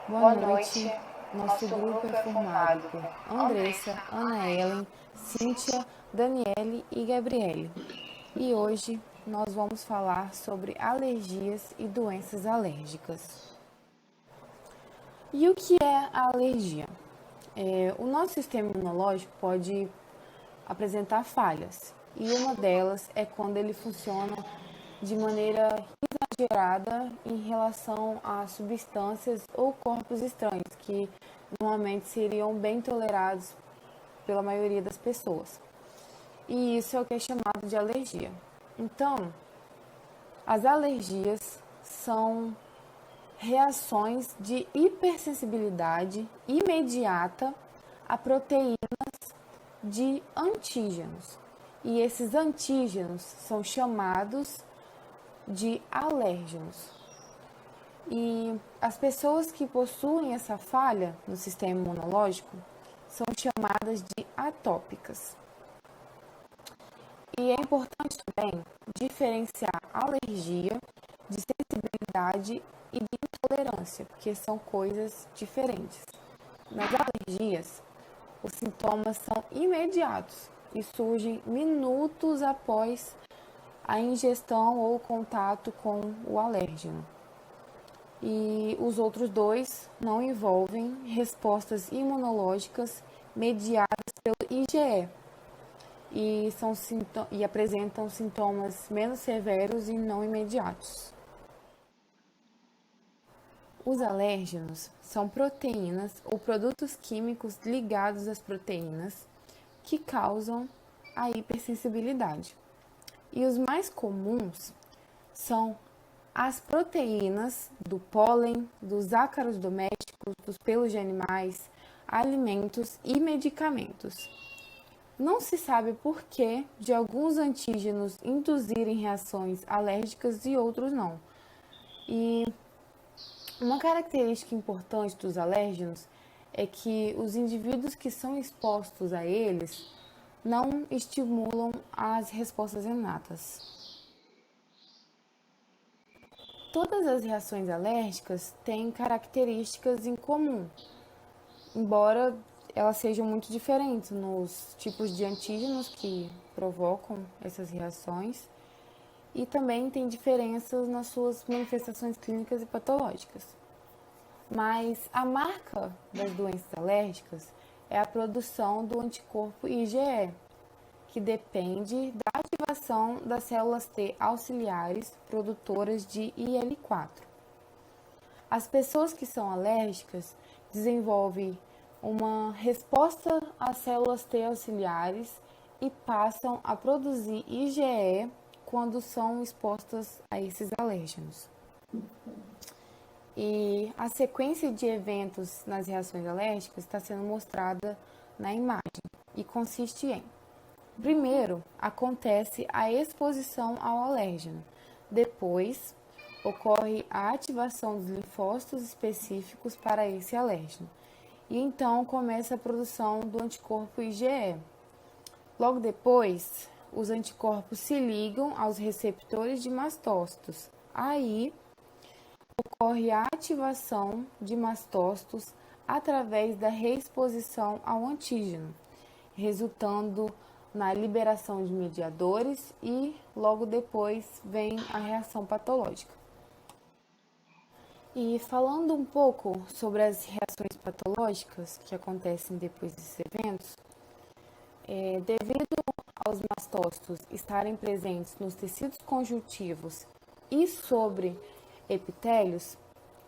Boa noite. Nosso grupo é formado por Andressa, Ana Ellen, Cíntia, Daniele e Gabriele. E hoje nós vamos falar sobre alergias e doenças alérgicas. E o que é a alergia? O nosso sistema imunológico pode apresentar falhas, e uma delas é quando ele funciona de maneira exagerada em relação a substâncias ou corpos estranhos, que normalmente seriam bem tolerados pela maioria das pessoas. E isso é o que é chamado de alergia. Então, as alergias são reações de hipersensibilidade imediata a proteínas de antígenos. E esses antígenos são chamados de alérgenos. E as pessoas que possuem essa falha no sistema imunológico são chamadas de atópicas. E é importante também diferenciar alergia de sensibilidade e de intolerância, porque são coisas diferentes. Nas alergias, os sintomas são imediatos e surgem minutos após a ingestão ou contato com o alérgeno. E os outros dois não envolvem respostas imunológicas mediadas pelo IgE e apresentam sintomas menos severos e não imediatos. Os alérgenos são proteínas ou produtos químicos ligados às proteínas que causam a hipersensibilidade. E os mais comuns são as proteínas do pólen, dos ácaros domésticos, dos pelos de animais, alimentos e medicamentos. Não se sabe por que de alguns antígenos induzirem reações alérgicas e outros não. E uma característica importante dos alérgenos é que os indivíduos que são expostos a eles não estimulam as respostas inatas. Todas as reações alérgicas têm características em comum, embora elas sejam muito diferentes nos tipos de antígenos que provocam essas reações e também tem diferenças nas suas manifestações clínicas e patológicas. Mas a marca das doenças alérgicas é a produção do anticorpo IgE, que depende da ativação das células T auxiliares produtoras de IL-4. As pessoas que são alérgicas desenvolvem uma resposta às células T auxiliares e passam a produzir IgE quando são expostas a esses alérgenos. E a sequência de eventos nas reações alérgicas está sendo mostrada na imagem e consiste em: primeiro, acontece a exposição ao alérgeno. Depois, ocorre a ativação dos linfócitos específicos para esse alérgeno. E então começa a produção do anticorpo IgE. Logo depois, os anticorpos se ligam aos receptores de mastócitos. Aí, ocorre a ativação de mastócitos através da reexposição ao antígeno, resultando na liberação de mediadores e logo depois vem a reação patológica. E falando um pouco sobre as reações patológicas que acontecem depois desses eventos, devido aos mastócitos estarem presentes nos tecidos conjuntivos e sobre epitélios,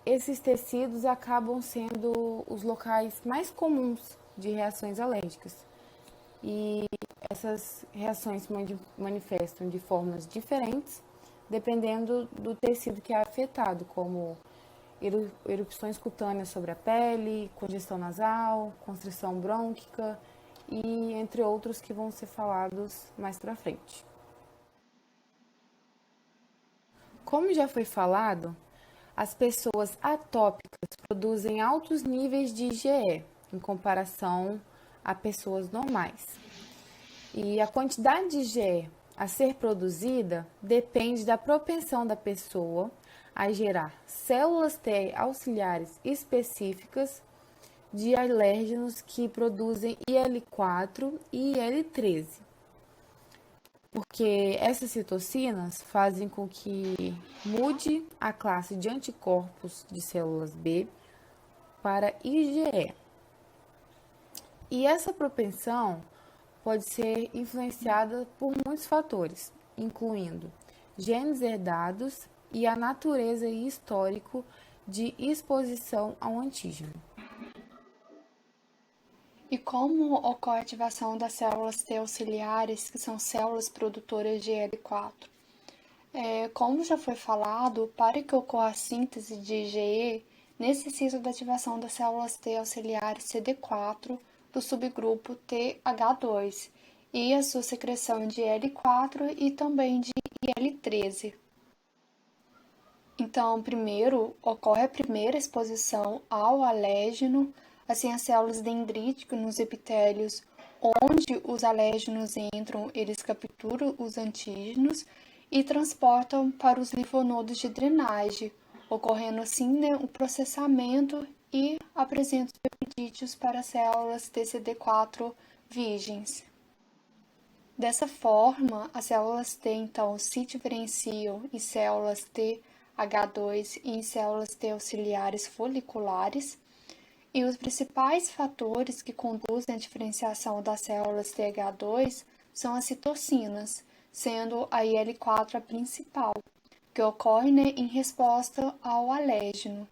esses tecidos acabam sendo os locais mais comuns de reações alérgicas. E essas reações se manifestam de formas diferentes, dependendo do tecido que é afetado, como erupções cutâneas sobre a pele, congestão nasal, constrição brônquica e entre outros que vão ser falados mais para frente. Como já foi falado, as pessoas atópicas produzem altos níveis de IgE em comparação a pessoas normais. E a quantidade de IgE a ser produzida depende da propensão da pessoa a gerar células T auxiliares específicas de alérgenos que produzem IL-4 e IL-13. Porque essas citocinas fazem com que mude a classe de anticorpos de células B para IgE. E essa propensão pode ser influenciada por muitos fatores, incluindo genes herdados e a natureza e histórico de exposição ao antígeno. E como ocorre a ativação das células T auxiliares, que são células produtoras de IL-4? Como já foi falado, para que ocorra a síntese de IgE, necessita da ativação das células T auxiliares CD4 do subgrupo TH2 e a sua secreção de IL-4 e também de IL-13. Então, primeiro, ocorre a primeira exposição ao alérgeno, assim as células dendríticas nos epitélios, onde os alérgenos entram, eles capturam os antígenos e transportam para os linfonodos de drenagem, ocorrendo assim o processamento e apresenta os peptídeos para as células TCD4 virgens. Dessa forma, as células T então se diferenciam em células TH2 e em células T auxiliares foliculares. E os principais fatores que conduzem à diferenciação das células TH2 são as citocinas, sendo a IL-4 a principal, que ocorre em resposta ao alérgeno.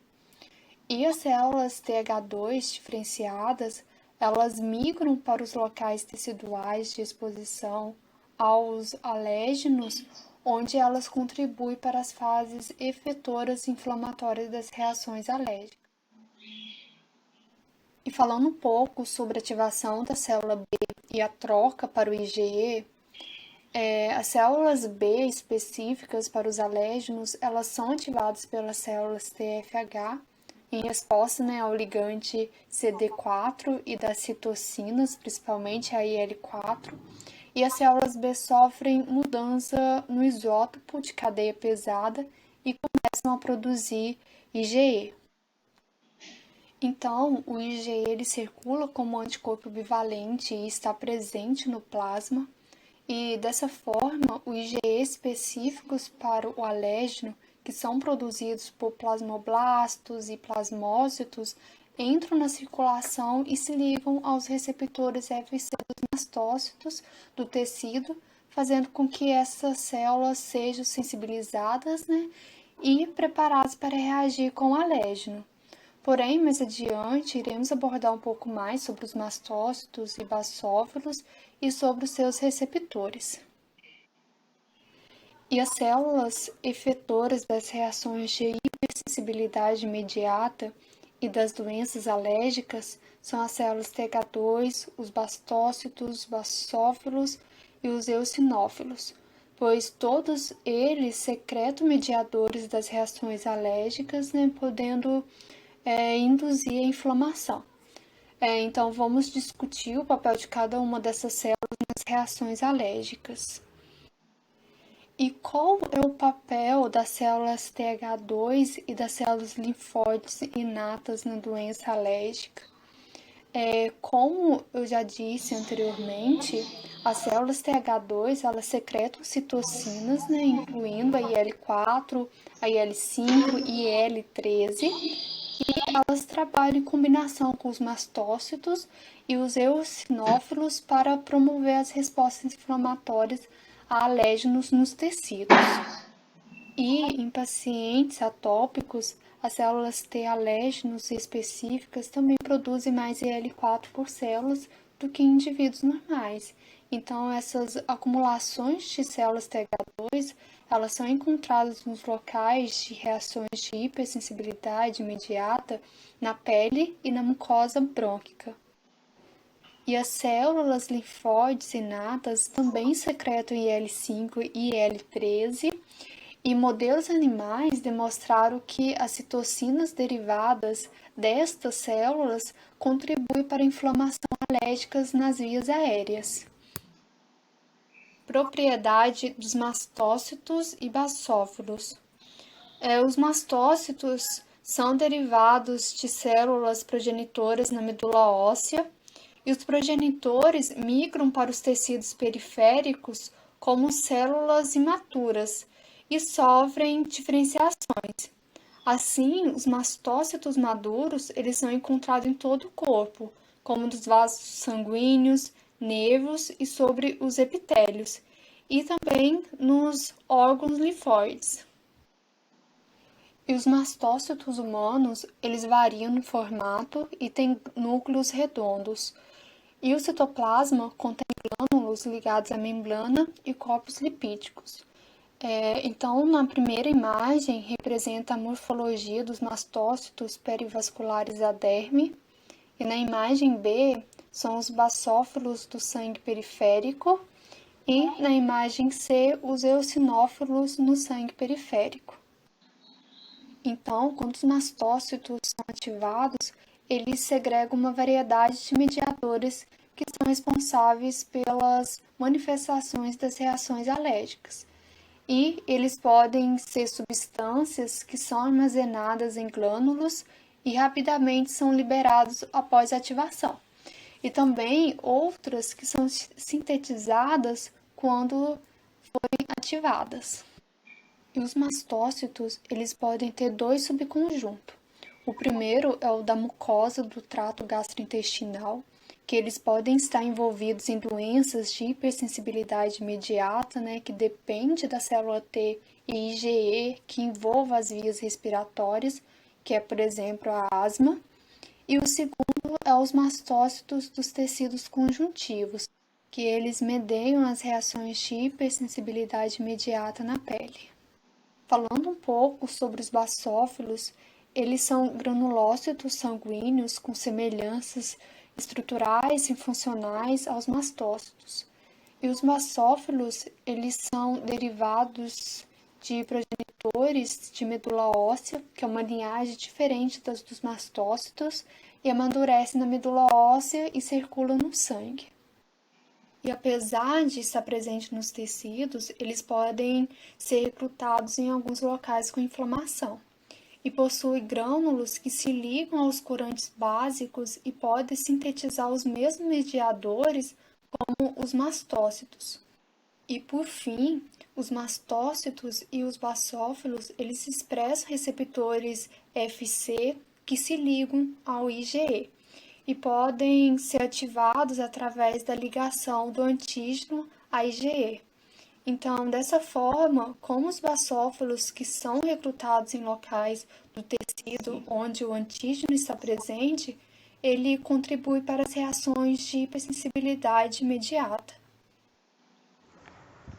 E as células TH2 diferenciadas, elas migram para os locais teciduais de exposição aos alérgenos, onde elas contribuem para as fases efetoras inflamatórias das reações alérgicas. E falando um pouco sobre a ativação da célula B e a troca para o IgE, as células B específicas para os alérgenos, elas são ativadas pelas células TFH em resposta ao ligante CD4 e das citocinas, principalmente a IL-4, e as células B sofrem mudança no isótopo de cadeia pesada e começam a produzir IgE. Então, o IgE ele circula como anticorpo bivalente e está presente no plasma, e dessa forma, os IgE específicos para o alérgeno, que são produzidos por plasmoblastos e plasmócitos, entram na circulação e se ligam aos receptores FC dos mastócitos do tecido, fazendo com que essas células sejam sensibilizadas e preparadas para reagir com o alérgeno. Porém, mais adiante, iremos abordar um pouco mais sobre os mastócitos e basófilos e sobre os seus receptores. E as células efetoras das reações de hipersensibilidade imediata e das doenças alérgicas são as células TH2, os bastócitos, basófilos e os eosinófilos, pois todos eles secretam mediadores das reações alérgicas, podendo induzir a inflamação. Então, vamos discutir o papel de cada uma dessas células nas reações alérgicas. E qual é o papel das células TH2 e das células linfóides inatas na doença alérgica? Como eu já disse anteriormente, as células TH2 elas secretam citocinas, incluindo a IL-4, a IL-5 e IL-13, e elas trabalham em combinação com os mastócitos e os eosinófilos para promover as respostas inflamatórias a alérgenos nos tecidos. E em pacientes atópicos, as células T alérgenos específicas também produzem mais IL-4 por células do que em indivíduos normais. Então, essas acumulações de células TH2, elas são encontradas nos locais de reações de hipersensibilidade imediata na pele e na mucosa brônquica. E as células linfóides inatas também secretam IL-5 e IL-13, e modelos animais demonstraram que as citocinas derivadas destas células contribuem para a inflamação alérgica nas vias aéreas. Propriedade dos mastócitos e basófilos. Os mastócitos são derivados de células progenitoras na medula óssea e os progenitores migram para os tecidos periféricos como células imaturas e sofrem diferenciações. Assim, os mastócitos maduros eles são encontrados em todo o corpo, como nos vasos sanguíneos, nervos e sobre os epitélios, e também nos órgãos linfóides. E os mastócitos humanos, eles variam no formato e têm núcleos redondos. E o citoplasma contém glândulos ligados à membrana e corpos lipídicos. Então, na primeira imagem, representa a morfologia dos mastócitos perivasculares da derme, e na imagem B, são os basófilos do sangue periférico, e na imagem C, os eosinófilos no sangue periférico. Então, quando os mastócitos são ativados, eles segregam uma variedade de mediadores que são responsáveis pelas manifestações das reações alérgicas. E eles podem ser substâncias que são armazenadas em glândulos e rapidamente são liberados após a ativação. E também outras que são sintetizadas quando forem ativadas. E os mastócitos, eles podem ter dois subconjuntos. O primeiro é o da mucosa do trato gastrointestinal, que eles podem estar envolvidos em doenças de hipersensibilidade imediata, que depende da célula T e IgE, que envolva as vias respiratórias, que é, por exemplo, a asma. E o segundo é os mastócitos dos tecidos conjuntivos, que eles medeiam as reações de hipersensibilidade imediata na pele. Falando um pouco sobre os basófilos, eles são granulócitos sanguíneos com semelhanças estruturais e funcionais aos mastócitos. E os basófilos, eles são derivados de progenitores de medula óssea, que é uma linhagem diferente das dos mastócitos, e amadurecem na medula óssea e circulam no sangue. E apesar de estar presente nos tecidos, eles podem ser recrutados em alguns locais com inflamação. E possui grânulos que se ligam aos corantes básicos e podem sintetizar os mesmos mediadores como os mastócitos. E por fim, os mastócitos e os basófilos, eles expressam receptores Fc que se ligam ao IgE e podem ser ativados através da ligação do antígeno a IgE. Então, dessa forma, como os basófilos que são recrutados em locais do tecido onde o antígeno está presente, ele contribui para as reações de hipersensibilidade imediata.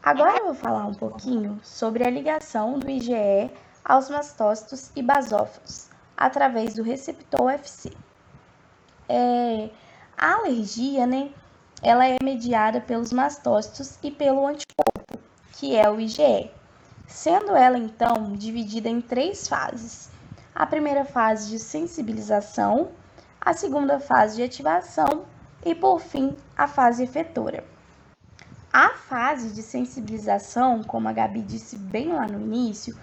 Agora eu vou falar um pouquinho sobre a ligação do IgE aos mastócitos e basófilos, através do receptor Fc. A alergia, ela é mediada pelos mastócitos e pelo anticorpo, que é o IgE, sendo ela, então, dividida em 3 fases. A primeira fase de sensibilização, a segunda fase de ativação e, por fim, a fase efetora. A fase de sensibilização, como a Gabi disse bem lá no início,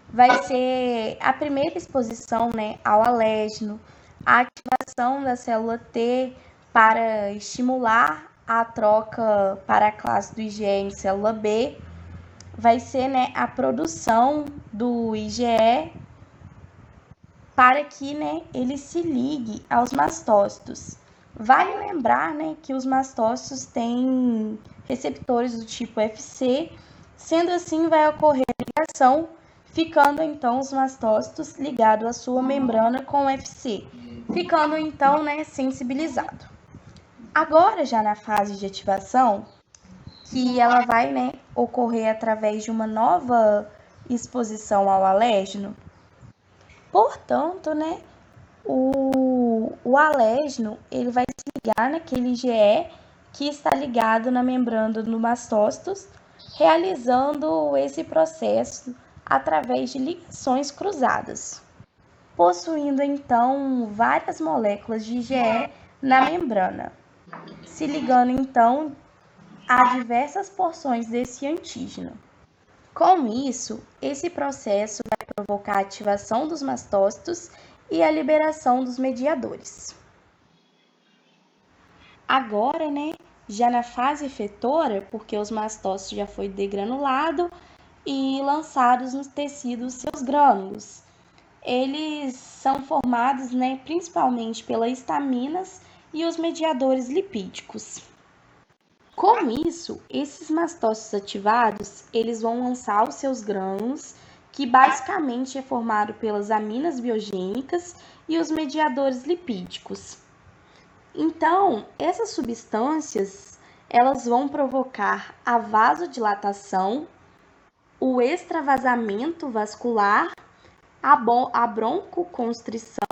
vai ser a primeira exposição ao alérgeno, a ativação da célula T para estimular a troca para a classe do IgE em célula B, vai ser a produção do IgE para que ele se ligue aos mastócitos. Vale lembrar que os mastócitos têm receptores do tipo Fc, sendo assim vai ocorrer a ligação, ficando então os mastócitos ligados à sua membrana com Fc, ficando então sensibilizado. Agora já na fase de ativação, que ela vai ocorrer através de uma nova exposição ao alérgeno, portanto, o alérgeno ele vai se ligar naquele IgE que está ligado na membrana do mastócitos, realizando esse processo através de ligações cruzadas, possuindo então várias moléculas de IgE na membrana, se ligando então a diversas porções desse antígeno. Com isso, esse processo vai provocar a ativação dos mastócitos e a liberação dos mediadores. Agora, já na fase efetora, porque os mastócitos já foi degranulado e lançados nos tecidos seus grânulos. Eles são formados, principalmente pelas estaminas e os mediadores lipídicos. Com isso, esses mastócitos ativados, eles vão lançar os seus grânulos, que basicamente é formado pelas aminas biogênicas e os mediadores lipídicos. Então, essas substâncias, elas vão provocar a vasodilatação, o extravasamento vascular, a broncoconstrição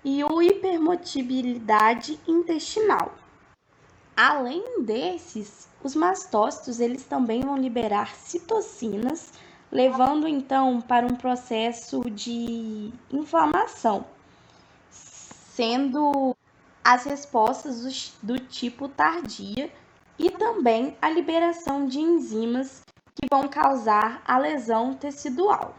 e a hipermotilidade intestinal. Além desses, os mastócitos eles também vão liberar citocinas, levando então para um processo de inflamação, sendo as respostas do tipo tardia e também a liberação de enzimas que vão causar a lesão tecidual.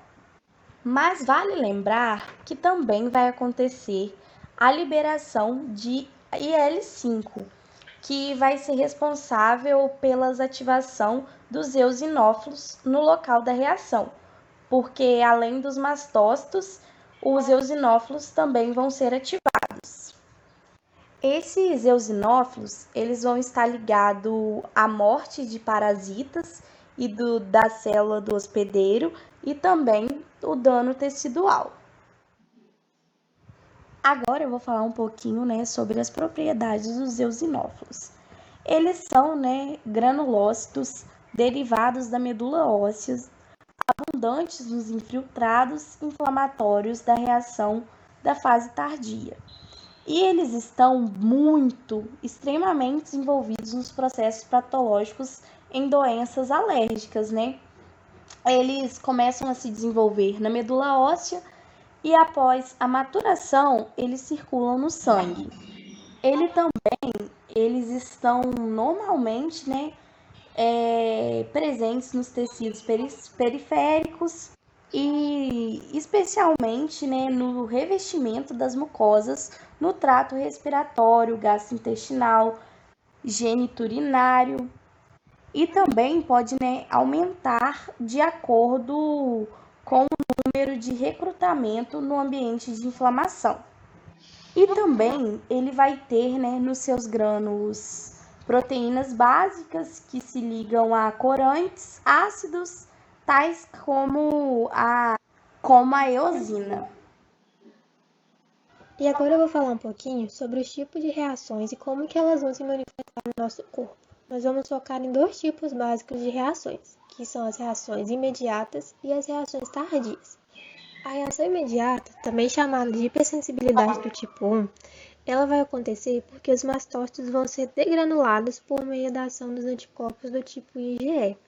Mas vale lembrar que também vai acontecer a liberação de IL-5, que vai ser responsável pela ativação dos eosinófilos no local da reação, porque além dos mastócitos, os eosinófilos também vão ser ativados. Esses eosinófilos, eles vão estar ligados à morte de parasitas e da célula do hospedeiro e também o dano tecidual. Agora eu vou falar um pouquinho, sobre as propriedades dos eosinófilos. Eles são, granulócitos derivados da medula óssea, abundantes nos infiltrados inflamatórios da reação da fase tardia. E eles estão extremamente envolvidos nos processos patológicos em doenças alérgicas, Eles começam a se desenvolver na medula óssea e após a maturação, eles circulam no sangue. Eles estão normalmente, presentes nos tecidos periféricos e especialmente, no revestimento das mucosas, no trato respiratório, gastrointestinal, geniturinário e também pode, aumentar de acordo com o número de recrutamento no ambiente de inflamação. E também ele vai ter, nos seus grânulos proteínas básicas que se ligam a corantes ácidos, tais como a eosina. E agora eu vou falar um pouquinho sobre os tipos de reações e como que elas vão se manifestar no nosso corpo. Nós vamos focar em 2 tipos básicos de reações, que são as reações imediatas e as reações tardias. A reação imediata, também chamada de hipersensibilidade do tipo 1, ela vai acontecer porque os mastócitos vão ser degranulados por meio da ação dos anticorpos do tipo IgE.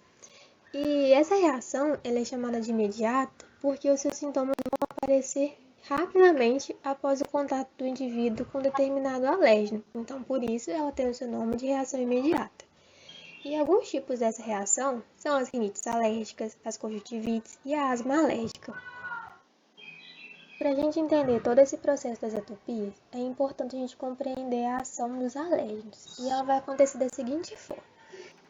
E essa reação ela é chamada de imediata porque os seus sintomas vão aparecer rapidamente após o contato do indivíduo com determinado alérgeno. Então, por isso, ela tem o seu nome de reação imediata. E alguns tipos dessa reação são as rinites alérgicas, as conjuntivites e a asma alérgica. Para a gente entender todo esse processo das atopias, é importante a gente compreender a ação dos alérgenos. E ela vai acontecer da seguinte forma.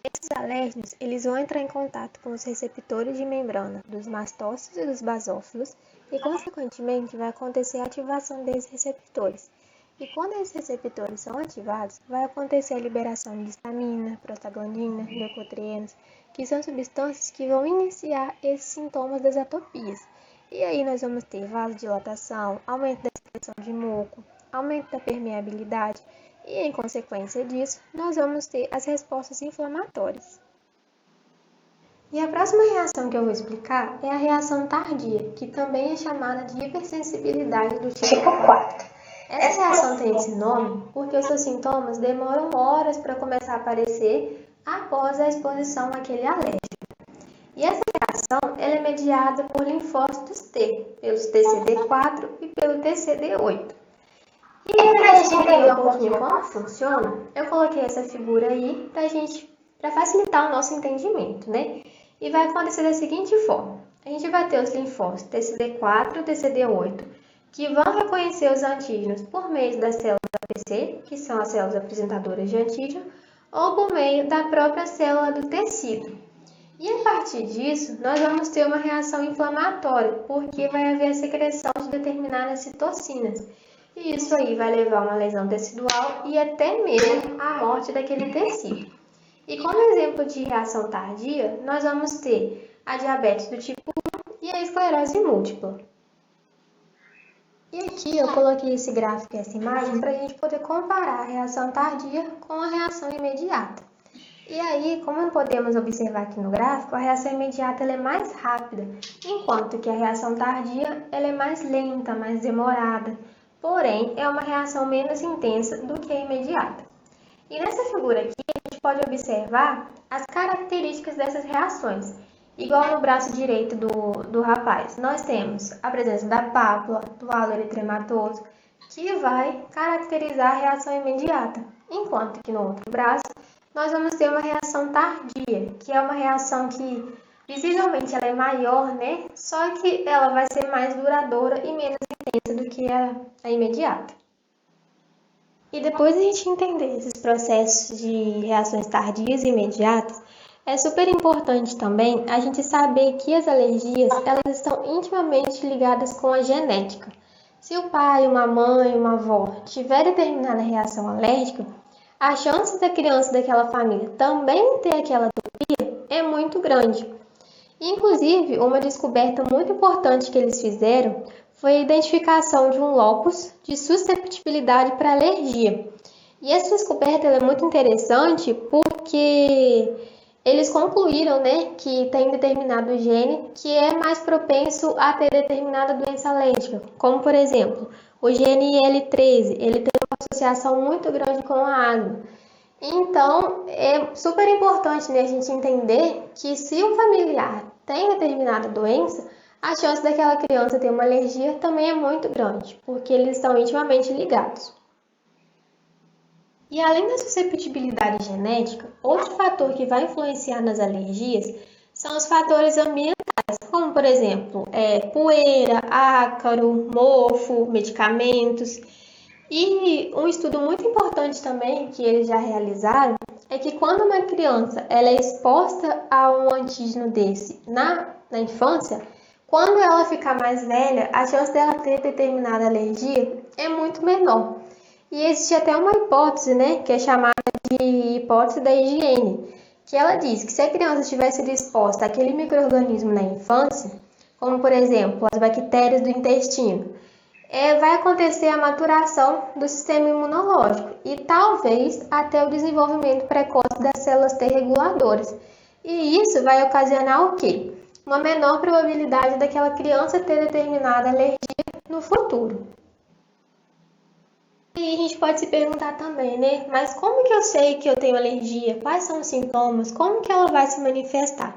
Esses alérgenos eles vão entrar em contato com os receptores de membrana dos mastócitos e dos basófilos e, consequentemente, vai acontecer a ativação desses receptores. E quando esses receptores são ativados, vai acontecer a liberação de histamina, prostaglandina, leucotrienos, que são substâncias que vão iniciar esses sintomas das atopias. E aí nós vamos ter vasodilatação, aumento da secreção de muco, aumento da permeabilidade e, em consequência disso, nós vamos ter as respostas inflamatórias. E a próxima reação que eu vou explicar é a reação tardia, que também é chamada de hipersensibilidade do tipo 4. Essa reação tem esse nome porque os seus sintomas demoram horas para começar a aparecer após a exposição àquele alérgeno. E essa reação ela é mediada por linfócitos T, pelos TCD4 e pelo TCD8. E para a gente entender um pouquinho como funciona, eu coloquei essa figura aí para facilitar o nosso entendimento, E vai acontecer da seguinte forma. a gente vai ter os linfócitos TCD4 e TCD8, que vão reconhecer os antígenos por meio das células APC, que são as células apresentadoras de antígeno, ou por meio da própria célula do tecido. E a partir disso, nós vamos ter uma reação inflamatória, porque vai haver a secreção de determinadas citocinas. E isso aí vai levar a uma lesão tecidual e até mesmo a morte daquele tecido. E como exemplo de reação tardia, nós vamos ter a diabetes do tipo 1 e a esclerose múltipla. E aqui eu coloquei esse gráfico e essa imagem para a gente poder comparar a reação tardia com a reação imediata. E aí, como podemos observar aqui no gráfico, a reação imediata ela é mais rápida, enquanto que a reação tardia ela é mais lenta, mais demorada. Porém, é uma reação menos intensa do que a imediata. E nessa figura aqui, a gente pode observar as características dessas reações. Igual no braço direito do rapaz, nós temos a presença da pápula, do halo eritematoso, que vai caracterizar a reação imediata. Enquanto que no outro braço, nós vamos ter uma reação tardia, que é uma reação que visivelmente ela é maior, né? Só que ela vai ser mais duradoura e menos intensa do que a imediata. E depois de a gente entender esses processos de reações tardias e imediatas, é super importante também a gente saber que as alergias elas estão intimamente ligadas com a genética. Se o pai, uma mãe, uma avó tiver determinada reação alérgica, a chance da criança daquela família também ter aquela atopia é muito grande. Inclusive, uma descoberta muito importante que eles fizeram foi a identificação de um locus de susceptibilidade para alergia. E essa descoberta é muito interessante porque eles concluíram, que tem determinado gene que é mais propenso a ter determinada doença alérgica, como por exemplo, o gene IL-13, ele tem uma associação muito grande com a asma. Então, é super importante a gente entender que se um familiar tem determinada doença, a chance daquela criança ter uma alergia também é muito grande, porque eles estão intimamente ligados. E além da susceptibilidade genética, outro fator que vai influenciar nas alergias são os fatores ambientais, como por exemplo, poeira, ácaro, mofo, medicamentos. E um estudo muito importante também que eles já realizaram é que quando uma criança ela é exposta a um antígeno desse na infância, quando ela ficar mais velha, a chance dela ter determinada alergia é muito menor. E existe até uma hipótese, que é chamada de hipótese da higiene, que ela diz que se a criança tiver sido exposta àquele micro-organismo na infância, como por exemplo as bactérias do intestino, vai acontecer a maturação do sistema imunológico e talvez até o desenvolvimento precoce das células T reguladoras. E isso vai ocasionar o quê? Uma menor probabilidade daquela criança ter determinada alergia no futuro. E a gente pode se perguntar também, mas como que eu sei que eu tenho alergia? Quais são os sintomas? Como que ela vai se manifestar?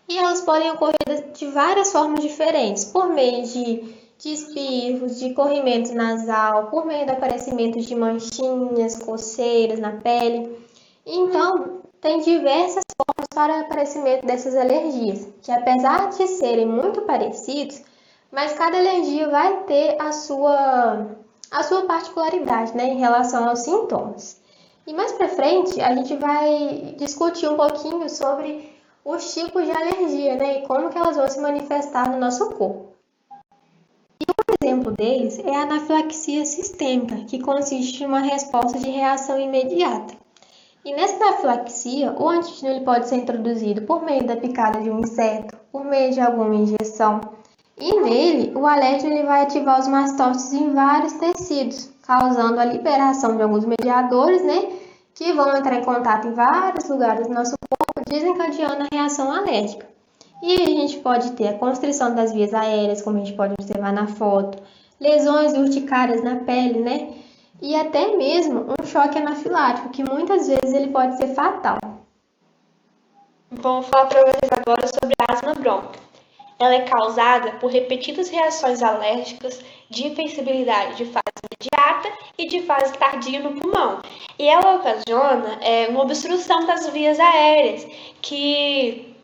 E elas podem ocorrer de várias formas diferentes, por meio de espirros, de corrimento nasal, por meio do aparecimento de manchinhas, coceiras na pele. Então, tem diversas formas para o aparecimento dessas alergias, que apesar de serem muito parecidos, mas cada alergia vai ter a sua particularidade, em relação aos sintomas. E mais para frente, a gente vai discutir um pouquinho sobre os tipos de alergia, e como que elas vão se manifestar no nosso corpo. E um exemplo deles é a anafilaxia sistêmica, que consiste em uma resposta de reação imediata. E nessa anafilaxia, o antígeno ele pode ser introduzido por meio da picada de um inseto, por meio de alguma injeção. E nele, o alérgeno ele vai ativar os mastócitos em vários tecidos, causando a liberação de alguns mediadores, que vão entrar em contato em vários lugares do nosso corpo, desencadeando a reação alérgica. E aí a gente pode ter a constrição das vias aéreas, como a gente pode observar na foto, lesões urticárias na pele, e até mesmo um choque anafilático, que muitas vezes ele pode ser fatal. Vou falar para vocês agora sobre a asma brônquica. Ela é causada por repetidas reações alérgicas de hipersensibilidade de fase imediata e de fase tardia no pulmão. E ela ocasiona uma obstrução das vias aéreas, que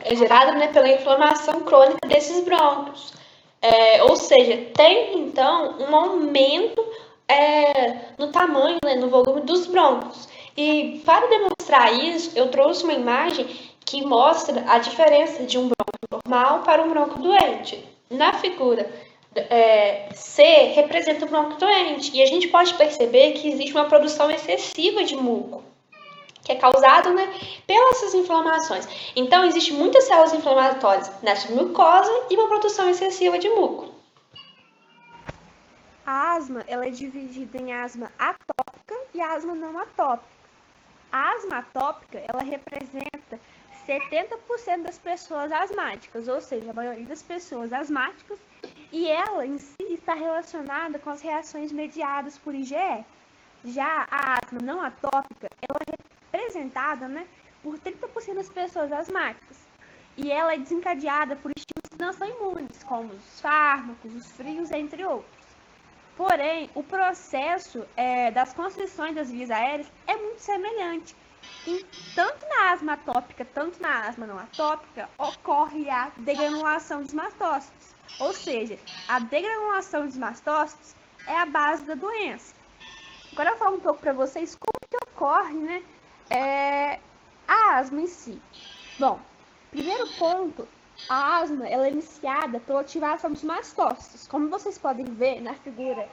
é gerada, né, pela inflamação crônica desses brônquios. Ou seja, tem então um aumento no tamanho, né, no volume dos brônquios. E para demonstrar isso, eu trouxe uma imagem que mostra a diferença de um brônquio normal para um brônquio doente. Na figura C representa o brônquio doente, e a gente pode perceber que existe uma produção excessiva de muco, que é causado, né, pelas essas inflamações. Então, existem muitas células inflamatórias nessa mucosa e uma produção excessiva de muco. A asma ela é dividida em asma atópica e asma não atópica. A asma atópica ela representa 70% das pessoas asmáticas, ou seja, a maioria das pessoas asmáticas, e ela em si está relacionada com as reações mediadas por IgE. Já a asma não atópica, ela é representada, né, por 30% das pessoas asmáticas, e ela é desencadeada por estímulos que não são imunes, como os fármacos, os frios, entre outros. Porém, o processo das constrições das vias aéreas é muito semelhante. Tanto na asma atópica, tanto na asma não atópica, ocorre a degranulação dos mastócitos. Ou seja, a degranulação dos mastócitos é a base da doença. Agora eu vou falar um pouco para vocês como que ocorre, né, a asma em si. Bom, primeiro ponto, a asma ela é iniciada pela ativação dos mastócitos. Como vocês podem ver na figura,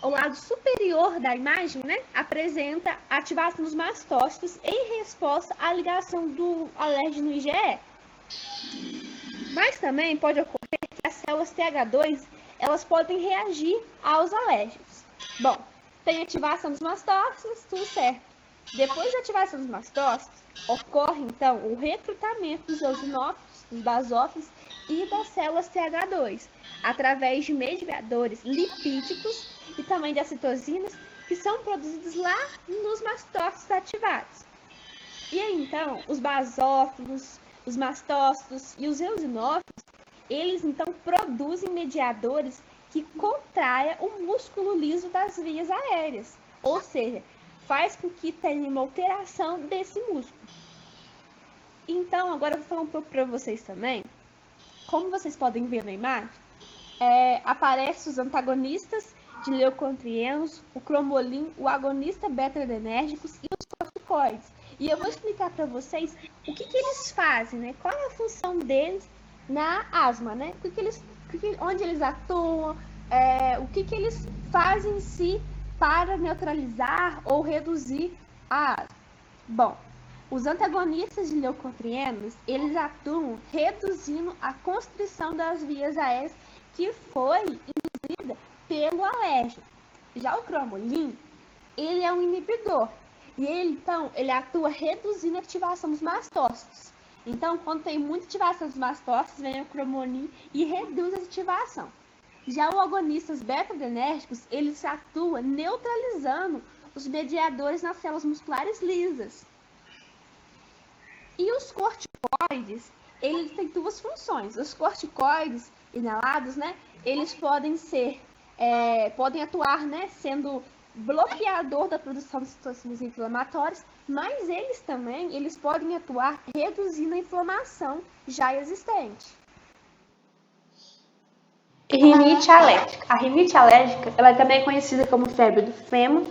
o lado superior da imagem, né, apresenta a ativação dos mastócitos em resposta à ligação do alérgeno IgE. Mas também pode ocorrer que as células TH2 elas podem reagir aos alérgenos. Bom, tem ativação dos mastócitos, tudo certo. Depois da ativação dos mastócitos, ocorre então o recrutamento dos eosinófilos, dos basófilos e das células TH2, através de mediadores lipídicos e também de citocinas, que são produzidos lá nos mastócitos ativados. E aí, então, os basófilos, os mastócitos e os eosinófilos, eles então produzem mediadores que contraem o músculo liso das vias aéreas, ou seja, faz com que tenha uma alteração desse músculo. Então, agora eu vou falar um pouco para vocês também. Como vocês podem ver na imagem, aparecem os antagonistas de leucotrienos, o cromolin, o agonista beta-adrenérgicos e os corticoides. E eu vou explicar para vocês o que eles fazem, né? Qual é a função deles na asma, né? Onde eles atuam, o que eles fazem em si para neutralizar ou reduzir a asma. Bom, os antagonistas de leucotrienos, eles atuam reduzindo a constrição das vias aéreas que foi induzida pelo alérgeno. Já o cromolin, ele é um inibidor. E ele atua reduzindo a ativação dos mastócitos. Então, quando tem muita ativação dos mastócitos, vem o cromolin e reduz a ativação. Já os agonistas beta-adrenérgicos, eles atuam neutralizando os mediadores nas células musculares lisas. E os corticoides, eles têm duas funções. Os corticoides inalados, né, eles podem atuar, né, sendo bloqueador da produção de citocinas inflamatórias, mas eles podem atuar reduzindo a inflamação já existente. Rinite alérgica. A rinite alérgica ela também é conhecida como febre do fêmur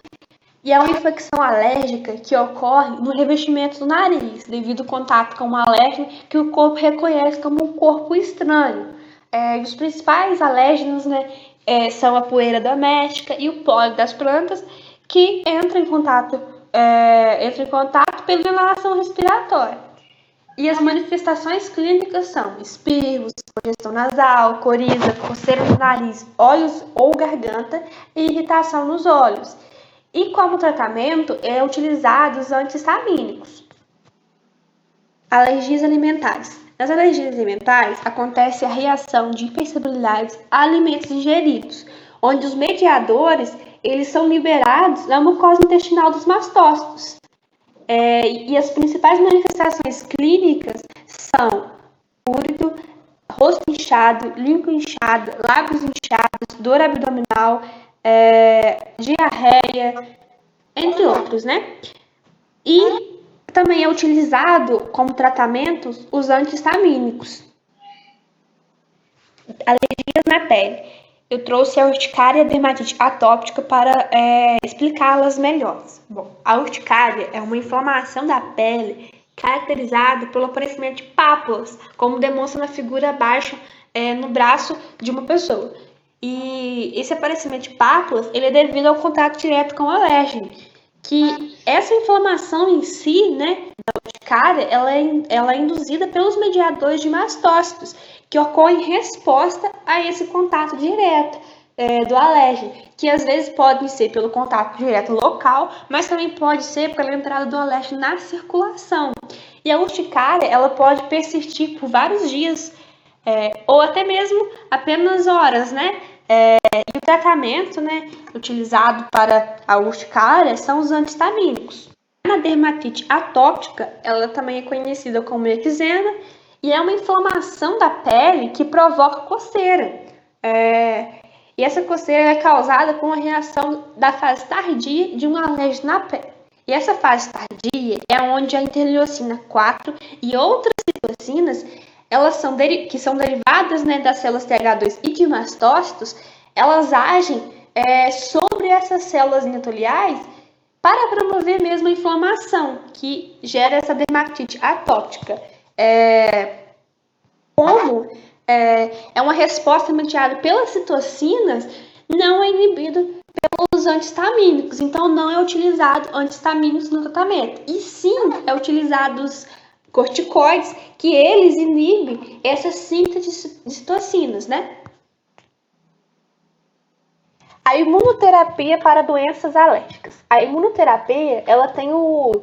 e é uma infecção alérgica que ocorre no revestimento do nariz, devido ao contato com um alérgeno que o corpo reconhece como um corpo estranho. Os principais alérgenos, né, são a poeira doméstica e o pólen das plantas, que entram em contato pela inalação respiratória. E as manifestações clínicas são espirros, congestão nasal, coriza, coceira no nariz, olhos ou garganta e irritação nos olhos. E como tratamento é utilizado os anti-histamínicos. Alergias alimentares. Nas alergias alimentares acontece a reação de hipersensibilidade a alimentos ingeridos, onde os mediadores eles são liberados na mucosa intestinal dos mastócitos. E as principais manifestações clínicas são úrido, rosto inchado, língua inchada, lábios inchados, dor abdominal, diarreia, entre outros, né? E também é utilizado como tratamento os anti-histamínicos. Alergias na pele. Eu trouxe a urticária e a dermatite atópica para explicá-las melhor. Bom, a urticária é uma inflamação da pele caracterizada pelo aparecimento de pápulas, como demonstra na figura abaixo no braço de uma pessoa. E esse aparecimento de pápulas ele é devido ao contato direto com o alérgeno, que essa inflamação em si, né, da urticária, ela é induzida pelos mediadores de mastócitos, que ocorrem em resposta a esse contato direto do alérgeno, que às vezes pode ser pelo contato direto local, mas também pode ser pela entrada do alérgeno na circulação. E a urticária, ela pode persistir por vários dias, ou até mesmo apenas horas, né? E o tratamento, né, utilizado para a urticária são os anti-histamínicos. A dermatite atópica, ela também é conhecida como eczema e é uma inflamação da pele que provoca coceira. E essa coceira é causada por uma reação da fase tardia de um alérgeno na pele. E essa fase tardia é onde a interleucina 4 e outras citocinas, que são derivadas, né, das células TH2 e de mastócitos, elas agem sobre essas células endoteliais para promover mesmo a inflamação, que gera essa dermatite atópica. Como é uma resposta mediada pelas citocinas, não é inibido pelos anti-histamínicos. Então, não é utilizado anti-histamínicos no tratamento. E sim, é utilizado os corticoides, que eles inibem essa síntese de citocinas, né? A imunoterapia para doenças alérgicas. A imunoterapia, ela tem o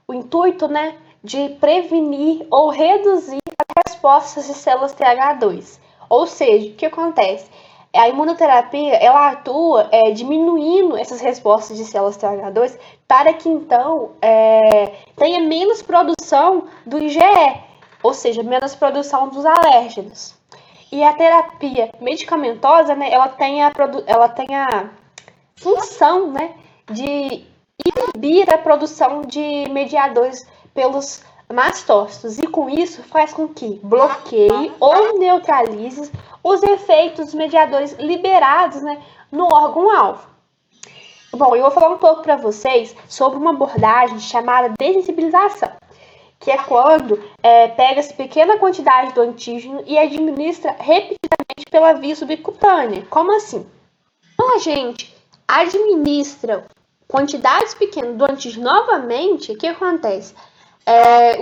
intuito, né, de prevenir ou reduzir as respostas de células TH2. Ou seja, o que acontece? A imunoterapia, ela atua diminuindo essas respostas de células TH2 para que, então, tenha menos produção do IgE, ou seja, menos produção dos alérgenos. E a terapia medicamentosa, né, ela tem a função, né, de inibir a produção de mediadores pelos mastócitos e com isso faz com que bloqueie ou neutralize os efeitos dos mediadores liberados, né, no órgão-alvo. Bom, eu vou falar um pouco para vocês sobre uma abordagem chamada desensibilização, que é quando pega-se pequena quantidade do antígeno e administra repetidamente pela via subcutânea. Como assim? Então a gente administra quantidades pequenas do antígeno novamente, o que acontece?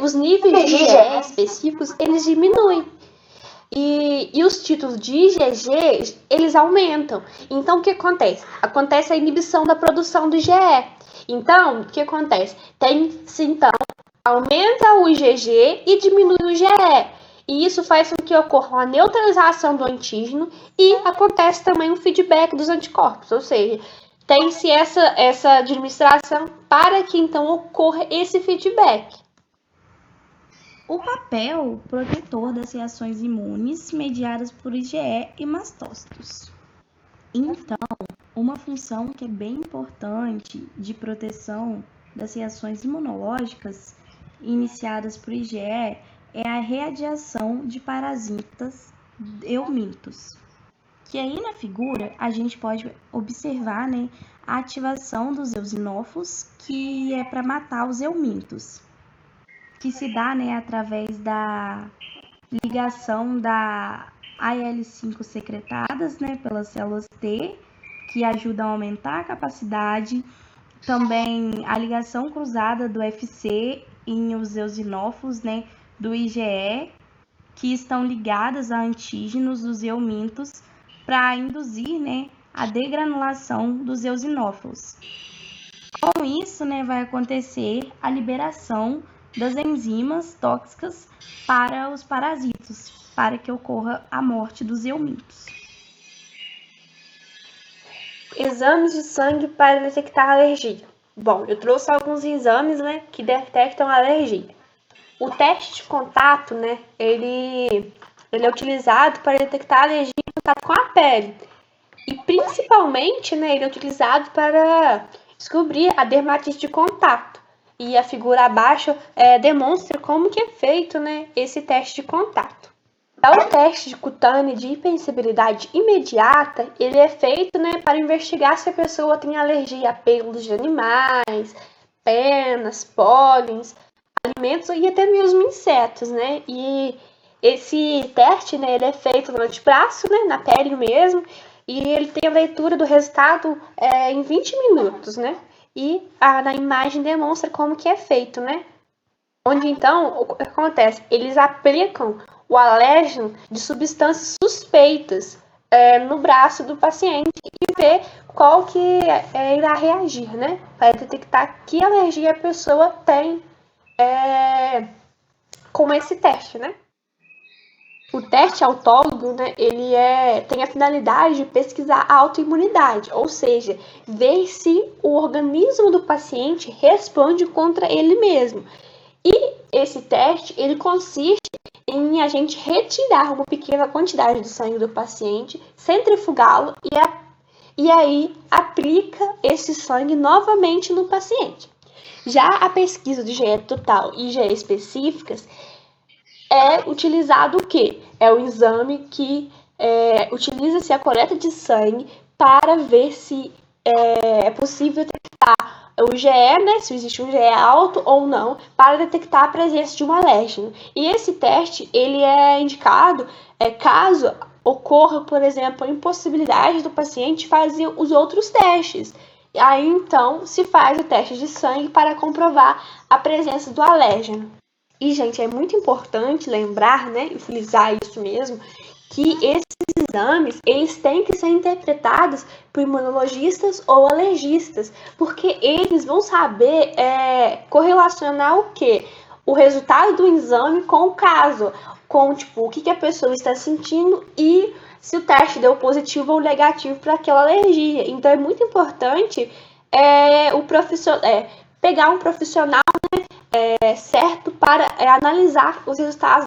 Os níveis de IgE específicos, eles diminuem. E os títulos de IgG, eles aumentam. Então, o que acontece? Acontece a inibição da produção do IgE. Então, o que acontece? Então, aumenta o IgG e diminui o IgE. E isso faz com que ocorra uma neutralização do antígeno e acontece também um feedback dos anticorpos. Ou seja, tem-se essa administração para que, então, ocorra esse feedback. O papel protetor das reações imunes mediadas por IgE e mastócitos. Então, uma função que é bem importante de proteção das reações imunológicas iniciadas por IgE é a readiação de parasitas eumintos. Que aí na figura a gente pode observar, né, a ativação dos eosinófilos, que é para matar os eumintos, que se dá, né, através da ligação da IL-5 secretadas, né, pelas células T, que ajudam a aumentar a capacidade. Também a ligação cruzada do FC em os eosinófilos, né, do IgE, que estão ligadas a antígenos dos eumintos para induzir, né, a degranulação dos eosinófilos. Com isso, né, vai acontecer a liberação das enzimas tóxicas para os parasitos, para que ocorra a morte dos eumintos. Exames de sangue para detectar alergia. Bom, eu trouxe alguns exames, né, que detectam alergia. O teste de contato, né, ele é utilizado para detectar alergia em contato com a pele. E principalmente, né, ele é utilizado para descobrir a dermatite de contato. E a figura abaixo demonstra como que é feito, né, esse teste de contato. O teste de cutâneo de hipersensibilidade imediata, ele é feito, né, para investigar se a pessoa tem alergia a pelos de animais, penas, pólens, alimentos e até mesmo insetos, né? E esse teste, né, ele é feito no antebraço, né, na pele mesmo, e ele tem a leitura do resultado em 20 minutos, né? E na imagem demonstra como que é feito, né? Onde então, o que acontece? Eles aplicam o alérgeno de substâncias suspeitas no braço do paciente e ver qual que irá reagir, né? Para detectar que alergia a pessoa tem com esse teste, né? O teste autólogo, né, ele tem a finalidade de pesquisar a autoimunidade, ou seja, ver se o organismo do paciente responde contra ele mesmo. E esse teste, ele consiste em a gente retirar uma pequena quantidade de sangue do paciente, centrifugá-lo e aí aplica esse sangue novamente no paciente. Já a pesquisa de IgE total e IgE específicas é utilizado o quê? É o exame que utiliza-se a coleta de sangue para ver se é possível detectar o IgE, né, se existe um IgE alto ou não, para detectar a presença de um alérgeno. E esse teste, ele é indicado caso ocorra, por exemplo, a impossibilidade do paciente fazer os outros testes. E aí, então, se faz o teste de sangue para comprovar a presença do alérgeno. E, gente, é muito importante lembrar, né, e frisar isso mesmo, que esses exames, eles têm que ser interpretados por imunologistas ou alergistas, porque eles vão saber correlacionar o quê? O resultado do exame com o caso, com, tipo, o que a pessoa está sentindo e se o teste deu positivo ou negativo para aquela alergia. Então, é muito importante pegar um profissional certo para analisar os resultados